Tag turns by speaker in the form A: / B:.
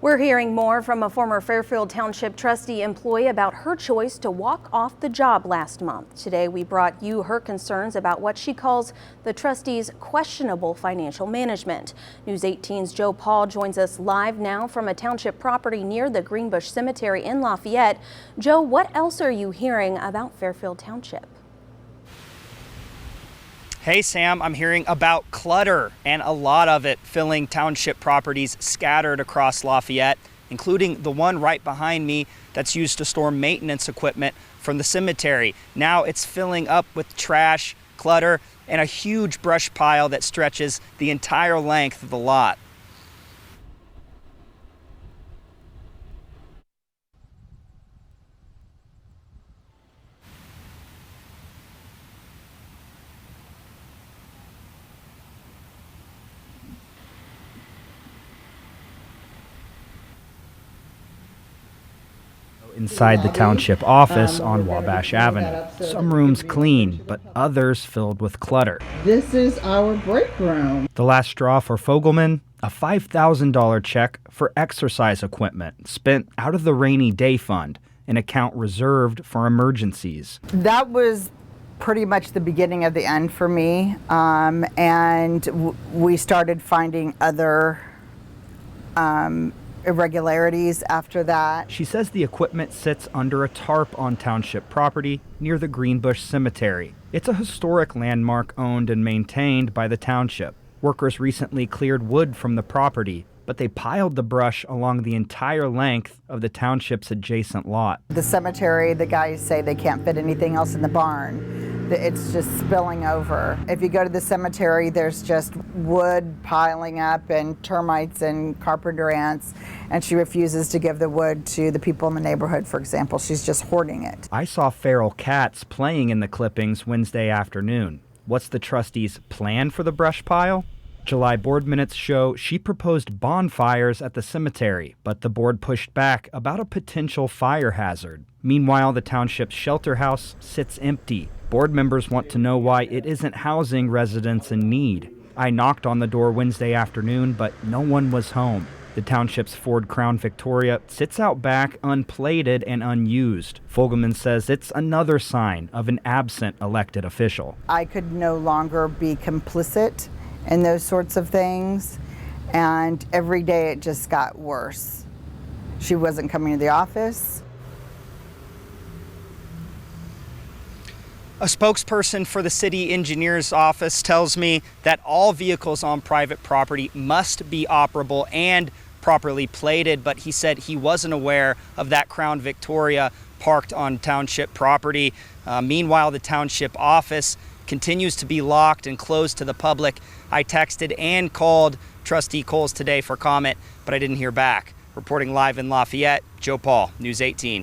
A: We're hearing more from a former Fairfield Township trustee employee about her choice to walk off the job last month. Today, we brought you her concerns about what she calls the trustee's questionable financial management. News 18's Joe Paul joins us live now from a township property near the Greenbush Cemetery in Lafayette. Joe, what else are you hearing about Fairfield Township?
B: Hey Sam, I'm hearing about clutter, and a lot of it filling township properties scattered across Lafayette, including the one right behind me that's used to store maintenance equipment from the cemetery. Now it's filling up with trash, clutter, and a huge brush pile that stretches the entire length of the lot. Inside the township office on Wabash Avenue. Some rooms clean, but others filled with clutter.
C: This is our break room.
B: The last straw for Fogelman, a $5,000 check for exercise equipment spent out of the rainy day fund, an account reserved for emergencies.
C: That was pretty much the beginning of the end for me, and we started finding other irregularities after that.
B: She says the equipment sits under a tarp on township property near the Greenbush Cemetery. It's a historic landmark owned and maintained by the township. Workers recently cleared wood from the property, but they piled the brush along the entire length of the township's adjacent lot.
C: The cemetery, the guys say they can't fit anything else in the barn. It's just spilling over. If you go to the cemetery, there's just wood piling up and termites and carpenter ants, and she refuses to give the wood to the people in the neighborhood, for example. She's just hoarding it.
B: I saw feral cats playing in the clippings Wednesday afternoon. What's the trustee's plan for the brush pile? July board minutes show she proposed bonfires at the cemetery, but the board pushed back about a potential fire hazard. Meanwhile, the township's shelter house sits empty. Board members want to know why it isn't housing residents in need. I knocked on the door Wednesday afternoon, but no one was home. The township's Ford Crown Victoria sits out back unplated and unused. Fogelman says it's another sign of an absent elected official.
C: I could no longer be complicit in those sorts of things, and every day it just got worse. She wasn't coming to the office.
B: A spokesperson for the city engineer's office tells me that all vehicles on private property must be operable and properly plated, but he said he wasn't aware of that Crown Victoria parked on township property. Meanwhile, the township office continues to be locked and closed to the public. I texted and called Trustee Coles today for comment, but I didn't hear back. Reporting live in Lafayette, Joe Paul, News 18.